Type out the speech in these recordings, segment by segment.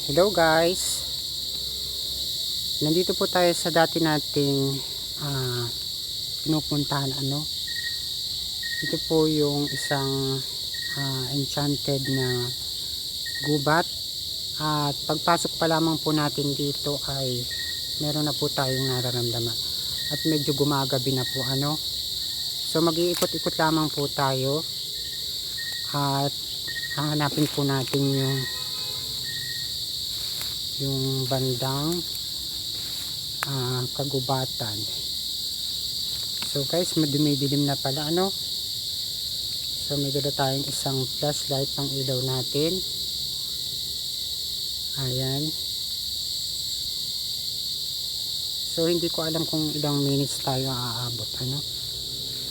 Hello guys, nandito po tayo sa dati nating pinupuntahan. Ito po yung isang enchanted na gubat, at pagpasok pa lamang po natin dito ay meron na po tayong nararamdaman at medyo gumagabi na po. So mag-iikot-ikot lamang po tayo at hahanapin po natin yung bandang kagubatan. So guys, madumidilim na pala. So may dala tayong isang flashlight pang ilaw natin. Ayan. So hindi ko alam kung ilang minutes tayo aabot.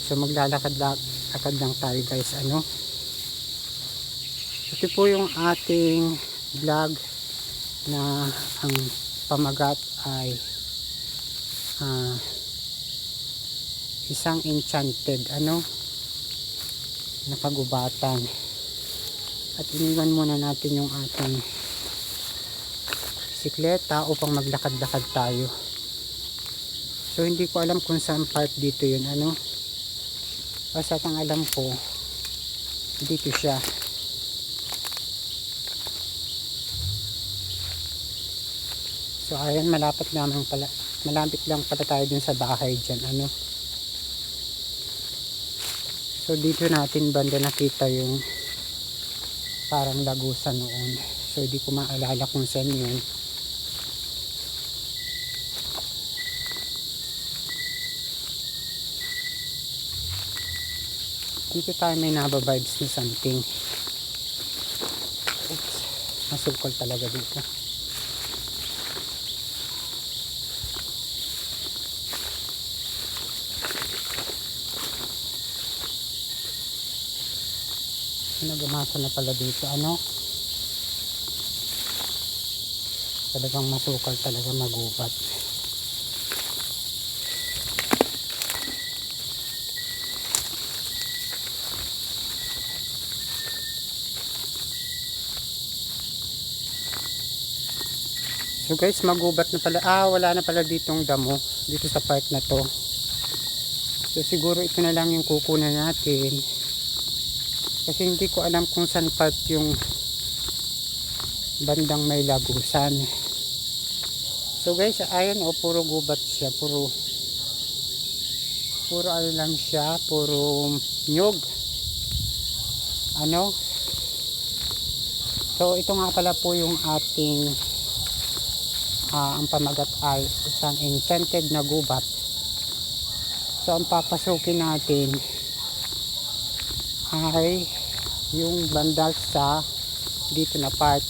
So maglalakad lang tayo guys. Ito po yung ating vlog na ang pamagat ay isang enchanted na kagubatan, at iniwan muna natin yung ating bisikleta upang maglakad-lakad tayo. So hindi ko alam kung saan part dito yun. Basta ang alam ko dito siya. So ayan, malapit lang pala tayo dun sa bahay dyan. So dito natin banda nakita yung parang lagusan noon. So hindi ko maalala kung saan yun. Dito tayo may nababibes na something. Oops, masukol talaga dito. Nagamasa na pala dito. Talagang masukal talaga magubat. So guys, magubat na pala. Wala na pala ditong damo dito sa part na to. So siguro ito na lang yung kukunan natin, kasi hindi ko alam kung saan part yung bandang may lagusan. So guys, ayan puro gubat siya, puro lang siya, puro nyog. So ito nga pala po yung ating ang pamagat ay isang enchanted na gubat. So ang papasukin natin ay yung banda sa dito na part.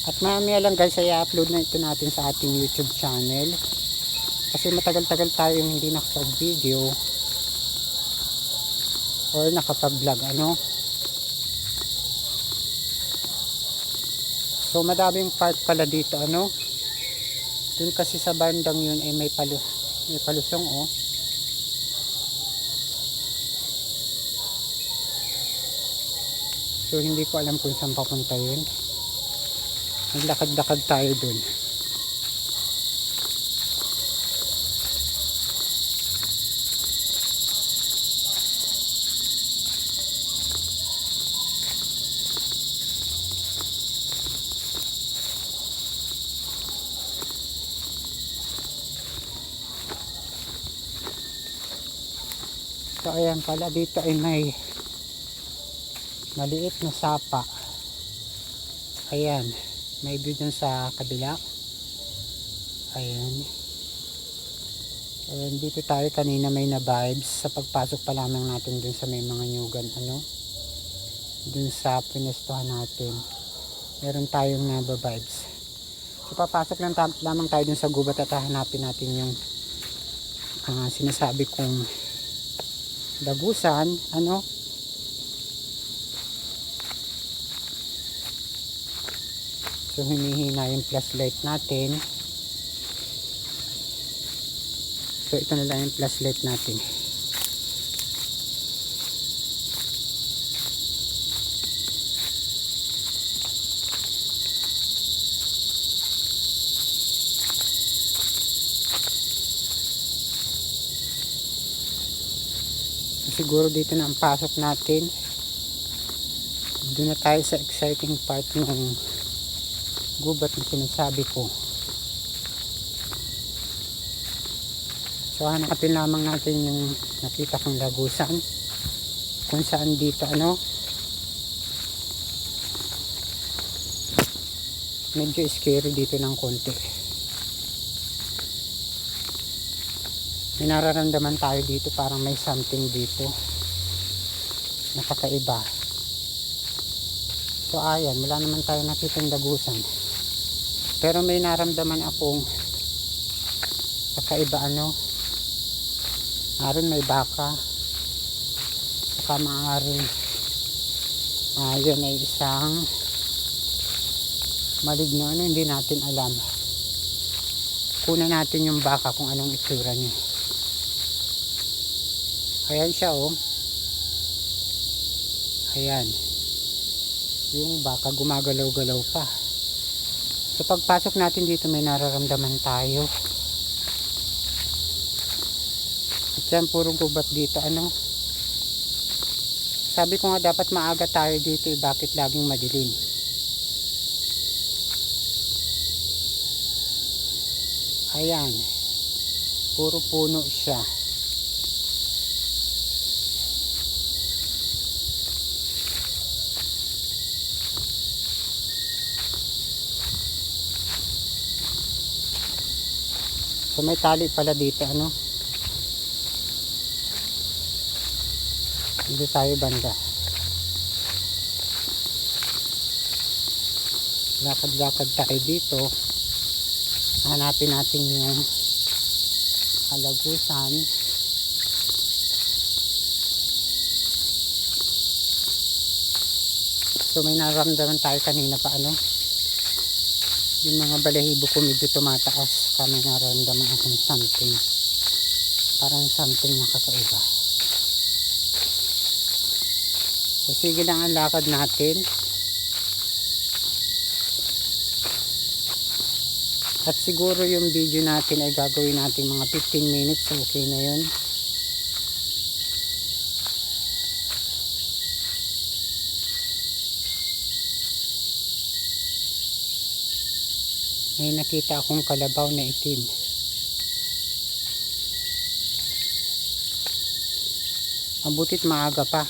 At mamaya lang guys ay upload na ito natin sa ating YouTube channel, kasi matagal-tagal tayong hindi nakapag video or nakapag vlog. So madaming part pala dito. Dun kasi sa bandang yun ay may palusong. So hindi ko alam kung saan papunta yun. Naglakad-lakad tayo dun. So ayan pala, dito ay may maliit na sapa. Ayan, may view dun sa kabila. Ayan. Ayan, dito tayo kanina may na vibes sa pagpasok pa lamang natin dun sa may mga nyugan. Dun sa pinestuhan natin meron tayong naba vibes. So papasok lamang tayo dun sa gubat at hahanapin natin yung sinasabi kong lagusan. So hinihina yung flashlight natin. So ito na lang yung flashlight natin. siguro dito na ang pasok natin. Doon na tayo sa exciting part ng gubat na sinasabi ko. So hanapin lamang natin yung nakita kong lagusan, kung saan dito medyo scary dito ng konti. May nararamdaman tayo dito, parang may something dito nakakaiba. So ayan, wala naman tayo nakitang lagusan, pero may naramdaman akong kakaiba. Maaaring may baka, saka maaaring yun ay isang maligno, hindi natin alam. Kunan natin yung baka kung anong itsura niya. Ayan siya, oh. Ayan, yung baka gumagalaw-galaw pa. So pagpasok natin dito, may nararamdaman tayo. At yan, puro gubat dito. Sabi ko nga dapat maaga tayo dito, bakit laging madilim? Ayan, puro puno siya. So may tali pala dito, Dito tayo banda. Lakad-lakad tayo dito. Hanapin natin yung alagusan. So may nararamdaman tayo kanina pa, yung mga balahibo ko medyo tumataas. May nararamdaman akong something, parang something nakakaiba. So sige lang ang lakad natin. At siguro yung video natin ay gagawin natin mga 15 minutes. Okay na yun. May nakita akong kalabaw na itim. Mabutit maaga pa.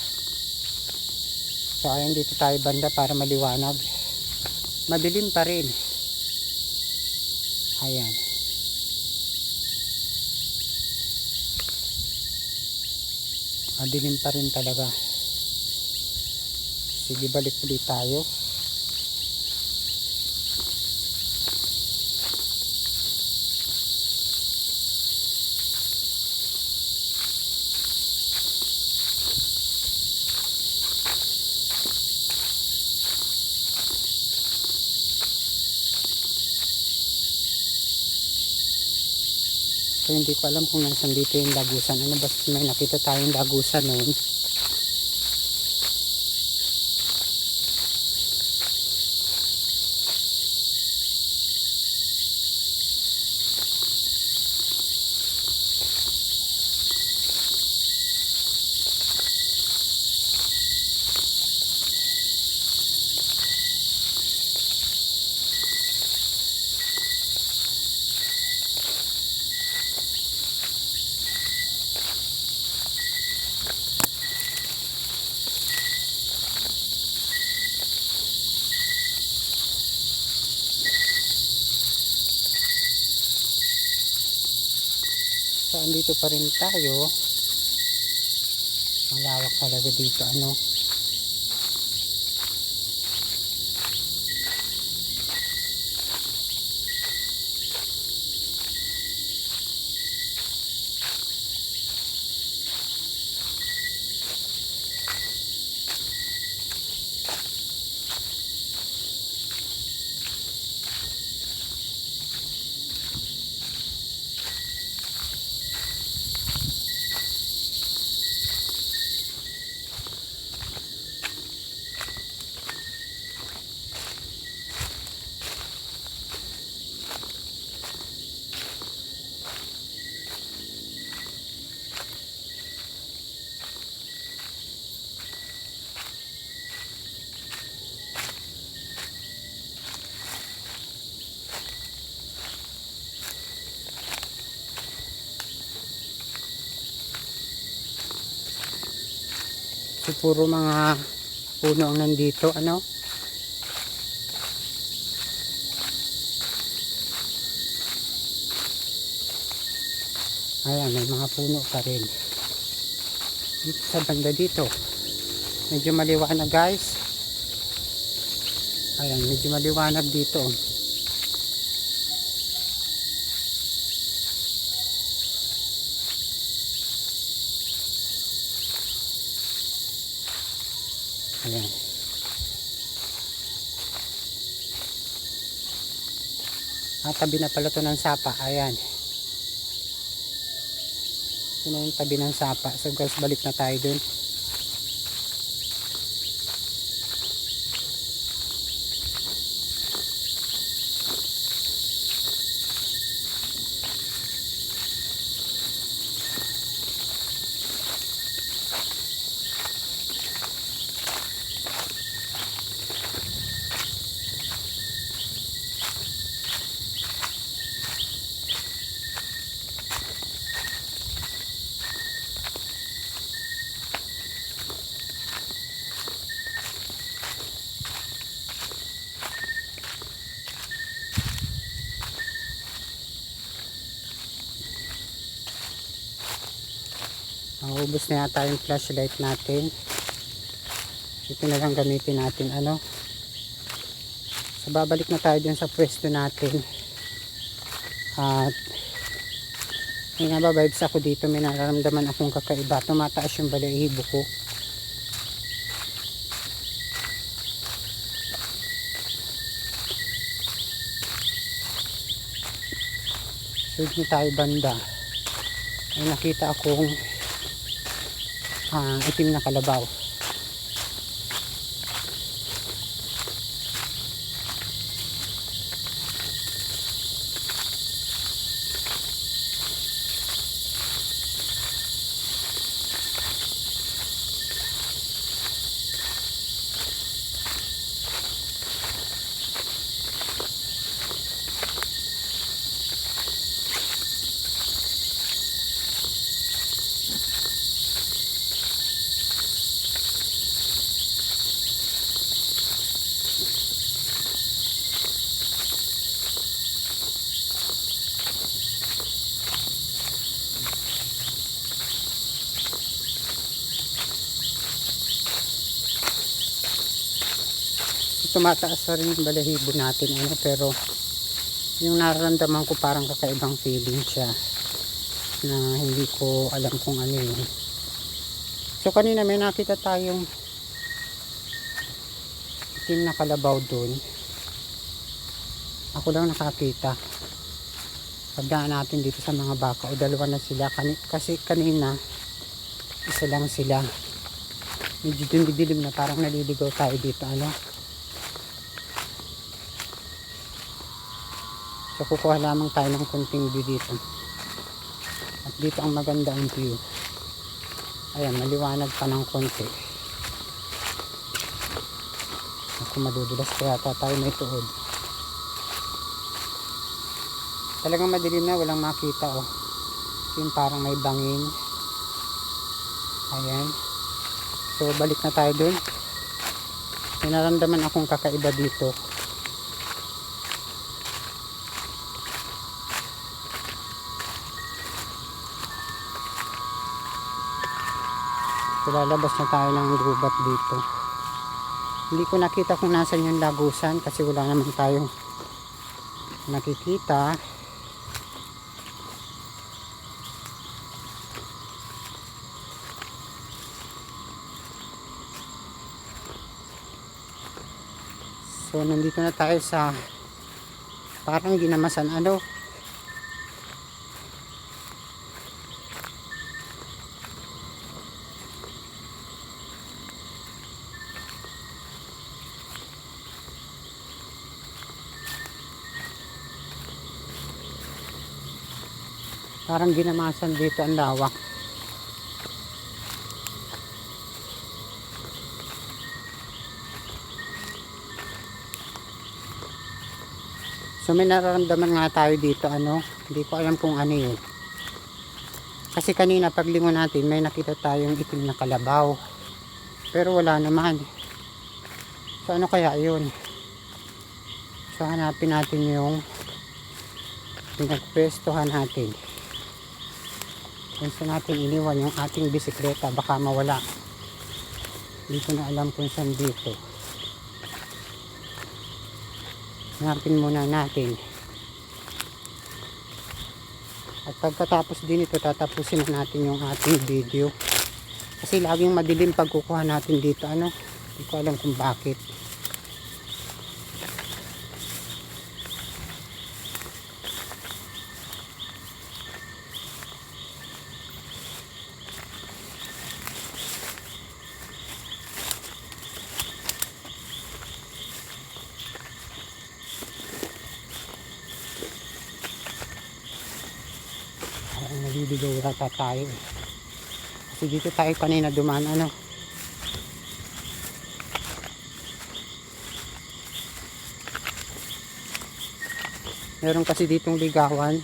So ayan, dito tayo banda para maliwanag. Madilim pa rin. Ayan. Madilim pa rin talaga. Sige, balik ulit tayo. So hindi ko alam kung nasan dito yung lagusan. Basta may nakita tayong lagusan noon. So andito pa rin tayo. Malawak talaga dito, Kasi puro mga puno ang nandito, ano. Ayan, may mga puno pa rin. Dito sa banda dito. Medyo maliwanag guys. Ayan, medyo maliwanag dito. Ayan. Tabi na pala to ng sapa. Ayan. Ito na yung tabi ng sapa. So guys, balik na tayo dun. Ubos na yata yung flashlight natin. Ito na lang gamitin natin, ano. So babalik na tayo dun sa pwesto natin. At may nababibes ako dito. May nararamdaman akong kakaiba. Tumataas yung balahibo ko. So dito tayo banda. May nakita akong itim na kalabaw. Tumataas pa rin yung balahibo natin, ano, pero yung nararamdaman ko parang kakaibang feeling siya na hindi ko alam kung ano yun. So kanina may nakita tayong itim na kalabaw dun. Ako lang nakakita. Pagdaan natin dito sa mga baka, o dalawa na sila, kasi kanina isa lang sila. Medyo dilim na, parang naliligaw tayo dito, ano. So kukuha lamang tayo ng konting view dito. At dito ang maganda ang view. Ayan, maliwanag pa ng konti. Ako madudulas kaya tayo may tuod. Talagang madilim na, walang makita, oh. Yung parang may bangin. Ayan. So balik na tayo dun. May naramdaman akong kakaiba dito. So lalabas na tayo ng gubat dito. Hindi ko nakita kung nasan yung lagusan kasi wala naman tayong nakikita. So nandito na tayo sa parang ginamasan, ano. Parang ginamasan dito ang lawak. So may nararamdaman nga tayo dito, ano. Hindi ko alam kung ano yun. Kasi kanina paglingon natin may nakita tayong itim na kalabaw. pero wala naman. So ano kaya yun? So hanapin natin yung pinagpwestuhan natin. Kung saan natin iniwan yung ating bisikleta, baka mawala. Hindi ko na alam kung saan dito. Hanapin muna natin. At pagkatapos din ito, tatapusin na natin yung ating video. Kasi laging madilim pag kukuha natin dito. Hindi ko alam kung bakit. Naliligaw yata tayo. Kasi dito tayo kanina dumaan. Meron kasi ditong ligawan.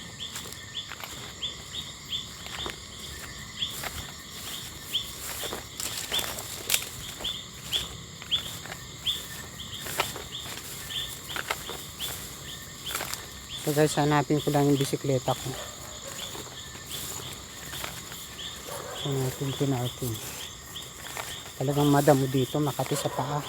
So guys, hanapin ko lang yung bisikleta ko. Hanapin natin. Talagang madamo dito, makati sa paa.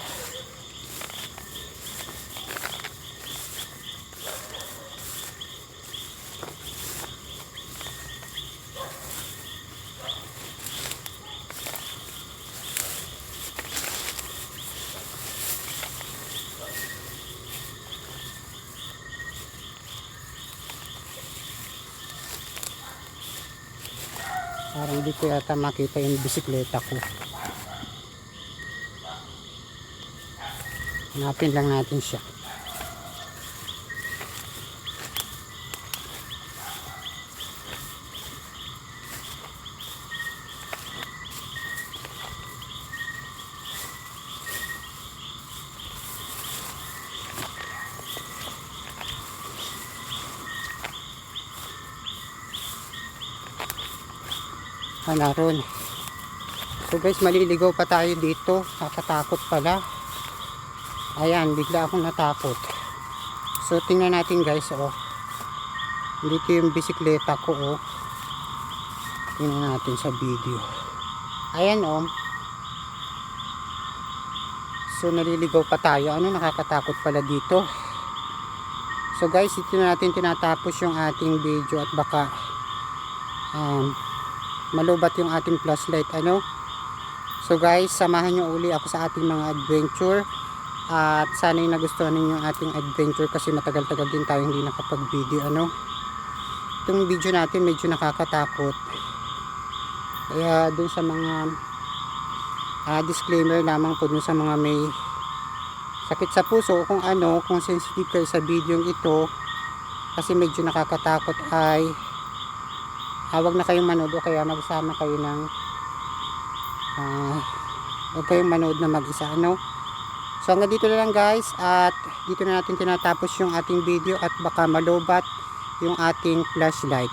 Parang di ko yata makita yung bisikleta ko. Hanapin lang natin siya. Naroon. So guys, maliligaw pa tayo dito. Nakatakot pala. Ayan, bigla akong natakot. So tingnan natin guys, dito yung bisikleta ko, tingnan natin sa video. Ayan, so naliligaw pa tayo. Nakakatakot pala dito. So guys, ito na natin tinatapos yung ating video at baka malubat yung ating flashlight. So guys, samahan nyo uli ako sa ating mga adventure. At sana'y nagustuhan ninyo yung ating adventure kasi matagal-tagal din tayo hindi nakapag-video. Itong video natin medyo nakakatakot. Kaya dun sa mga disclaimer lamang po dun sa mga may sakit sa puso, kung sensitive kayo sa video ito kasi medyo nakakatakot, ay huwag na kayong manood o kaya magsama kayo ng huwag kayong manood na mag-isa. So hanggang dito na lang guys, at dito na natin tinatapos yung ating video at baka malubat yung ating flashlight.